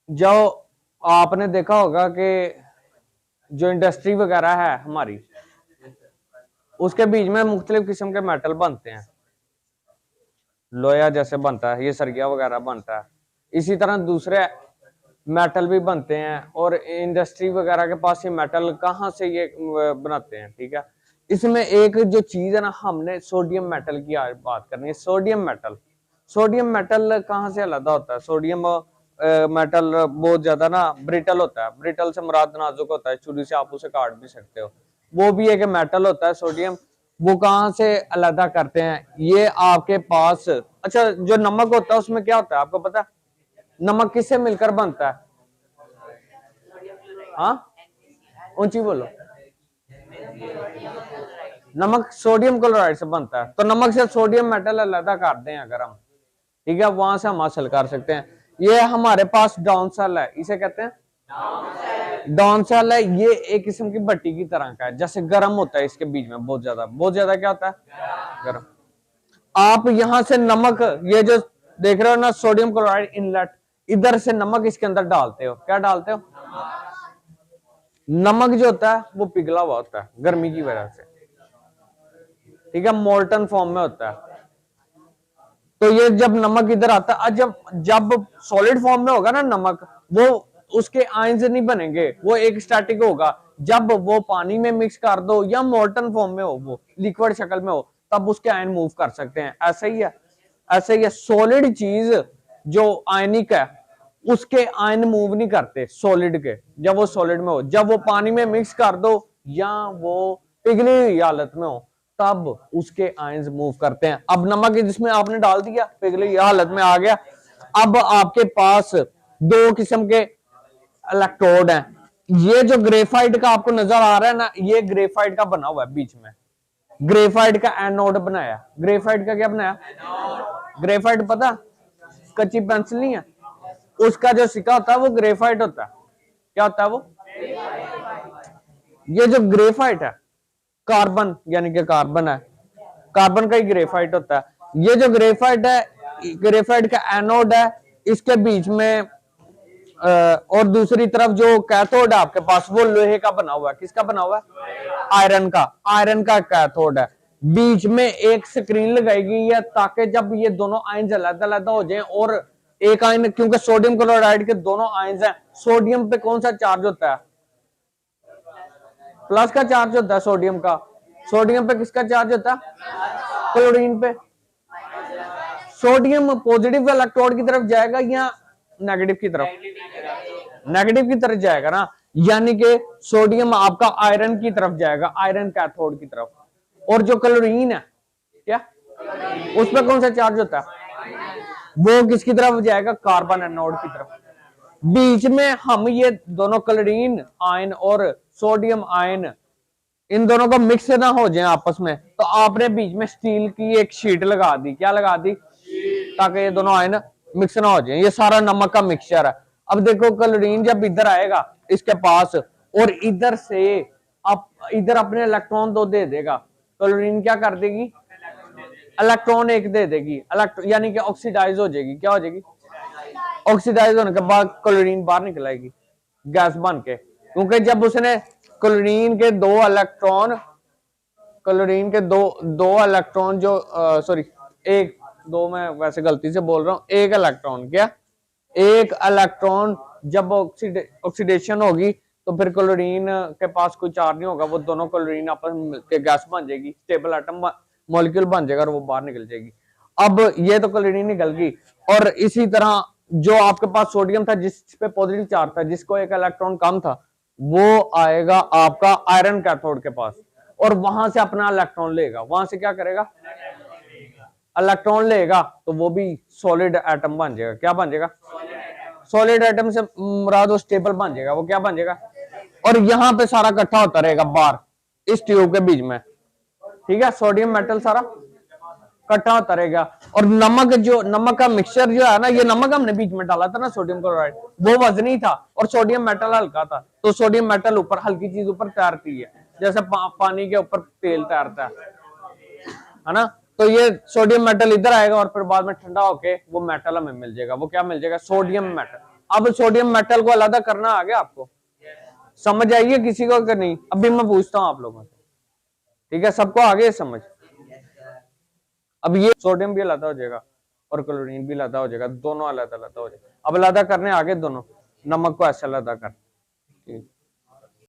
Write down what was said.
जो आपने देखा होगा कि जो इंडस्ट्री वगैरह है हमारी, उसके बीच में मुख्तलिफ किस्म के मेटल बनते हैं। लोहा जैसे बनता है, ये सरिया वगैरह बनता है। इसी तरह दूसरे मेटल भी बनते हैं, और इंडस्ट्री वगैरह के पास ये मेटल कहाँ से ये बनाते हैं, ठीक है। इसमें एक जो चीज है ना, हमने सोडियम मेटल की आज बात करनी है। सोडियम मेटल, सोडियम मेटल कहाँ से अलग होता है? सोडियम मेटल बहुत ज्यादा ना ब्रिटल होता है। ब्रिटल से मुराद नाजुक होता है, छुरी से आप उसे काट भी सकते हो। वो भी एक मेटल होता है सोडियम। वो कहाँ से अलग करते हैं? ये आपके पास, अच्छा जो नमक होता है उसमें क्या होता है आपको पता है? नमक किससे मिलकर बनता है? हाँ, ऊंची बोलो। नमक सोडियम क्लोराइड से बनता है। तो नमक से सोडियम मेटल अलग कर दें अगर हम, ठीक है, वहां से हम हासिल कर सकते हैं। ये हमारे पास डाउन सेल है, इसे कहते हैं डाउन सेल है। ये एक किस्म की भट्टी की तरह का है, जैसे गर्म होता है इसके बीच में बहुत ज्यादा क्या होता है? गर्म। आप यहां से नमक, ये जो देख रहे हो ना सोडियम क्लोराइड इनलेट, इधर से नमक इसके अंदर डालते हो। क्या डालते हो? नमक जो होता है वो पिघला हुआ होता है गर्मी की वजह से, ठीक है, मोल्टन फॉर्म में होता है। तो ये जब नमक इधर आता है, जब जब सॉलिड फॉर्म में होगा ना नमक, वो उसके आयंस नहीं बनेंगे, वो एक स्टैटिक होगा। जब वो पानी में मिक्स कर दो या मोल्टन फॉर्म में हो, वो लिक्विड शक्ल में हो, तब उसके आयन मूव कर सकते हैं। ऐसा ही है, ऐसे ही है। सॉलिड चीज जो आयनिक है, उसके आयन मूव नहीं करते सॉलिड के, जब वो सॉलिड में हो। जब वो पानी में मिक्स कर दो या वो पिघली हुई हालत में हो, तब उसके आयंस मूव करते हैं। अब नमक जिसमें आपने डाल दिया, पिघली हालत में आ गया। अब आपके पास दो किस्म के इलेक्ट्रोड हैं। ये जो ग्रेफाइट का आपको नजर आ रहा है ना, ये ग्रेफाइट का बना हुआ है बीच में। ग्रेफाइट का एनोड बनाया। ग्रेफाइट का क्या बनाया? ग्रेफाइट पता, कच्ची पेंसिल नहीं है, उसका जो सिक्का होता है वो ग्रेफाइट होता है। क्या होता है वो? ये जो ग्रेफाइट है, कार्बन यानी कि कार्बन है, कार्बन का ही ग्रेफाइट होता है। ये जो ग्रेफाइट है, ग्रेफाइट का एनोड है, इसके बीच में और दूसरी तरफ जो कैथोड है आपके पास, वो लोहे का बना हुआ है। किसका बना हुआ है? आयरन का। आयरन का कैथोड है। बीच में एक स्क्रीन लगाएगी है, ताकि जब ये दोनों आयन अलग अलग हो जाए, और एक आयन, क्योंकि सोडियम क्लोराइड के दोनों आयन हैं, सोडियम पे कौन सा चार्ज होता है? प्लस का चार्ज होता है सोडियम का। सोडियम पे किसका चार्ज होता है? क्लोरीन पे। सोडियम पॉजिटिव इलेक्ट्रोड की तरफ जाएगा या नेगेटिव की तरफ? नेगेटिव की तरफ जाएगा ना, यानी कि सोडियम आपका आयरन की तरफ जाएगा, आयरन कैथोड की तरफ। और जो क्लोरीन है, क्या उस पर कौन सा चार्ज होता है? वो किसकी तरफ जाएगा? कार्बन एनोड की तरफ। बीच में हम ये दोनों क्लोरीन आयन और सोडियम आयन, इन दोनों को मिक्स ना हो जाए आपस में, तो आपने बीच में स्टील की एक शीट लगा दी। क्या लगा दी? ताकि ये दोनों आयन मिक्स ना हो जाए। ये सारा नमक का मिक्सचर है। अब देखो क्लोरीन जब इधर आएगा इसके पास, और इधर से आप इधर अपने इलेक्ट्रॉन दो दे देगा, क्लोरीन क्या कर देगी? इलेक्ट्रॉन एक दे देगी, यानी कि ऑक्सीडाइज हो जाएगी। क्या हो जाएगी? ऑक्सीडाइज होने के बाद क्लोरीन बाहर निकल आएगी गैस बन के, क्योंकि जब उसने क्लोरीन के दो इलेक्ट्रॉन, क्लोरीन के दो दो इलेक्ट्रॉन जो सॉरी एक दो, मैं वैसे गलती से बोल रहा हूं, एक इलेक्ट्रॉन, क्या एक इलेक्ट्रॉन जब ऑक्सीडेशन होगी, तो फिर क्लोरीन के पास कोई चार्ज नहीं होगा, वो दोनों क्लोरीन आपस में मिलकर गैस बन जाएगी, स्टेबल एटम मॉलिक्यूल बन जाएगा, और वो बाहर निकल जाएगी। अब ये तो क्लोरीन निकल गई। और इसी तरह जो आपके पास सोडियम था, जिस पे पॉजिटिव चार्ज था, जिसको एक इलेक्ट्रॉन कम था, वो आएगा आपका आयरन कैथोड के पास, और वहां से अपना इलेक्ट्रॉन लेगा। वहां से क्या करेगा? इलेक्ट्रॉन लेगा, तो वो भी सॉलिड एटम बन जाएगा। क्या बन जाएगा? सॉलिड एटम से मुराद वो स्टेबल बन जाएगा। वो क्या बन जाएगा? और यहाँ पे सारा इकट्ठा होता रहेगा बाहर इस ट्यूब के बीच में, ठीक है। सोडियम मेटल सारा इकट्ठा होता रहेगा। और नमक, जो नमक का मिक्सचर जो है ना, ये नमक हमने बीच में डाला था ना, सोडियम क्लोराइड, वो वजनी था, और सोडियम मेटल हल्का था। तो सोडियम मेटल ऊपर हल्की चीज ऊपर तैरती है, जैसे पानी के ऊपर तेल तैरता है ना। तो ये सोडियम मेटल इधर आएगा, और फिर बाद में ठंडा होके वो मेटल हमें मिल जाएगा। वो क्या मिल जाएगा? Sodium metal. अब सोडियम मेटल को अलग करना आ गया आपको, समझ आइए किसी को कि नहीं? अभी मैं पूछता हूं आप लोगों से, ठीक है? सबको आ गया समझ? अब ये सोडियम भी अलग हो जाएगा और क्लोरीन भी अलग हो जाएगा, दोनों अलग अलग हो जाएगा। अब अलग करने आगे दोनों, नमक को ऐसा अलग कर, ठीक।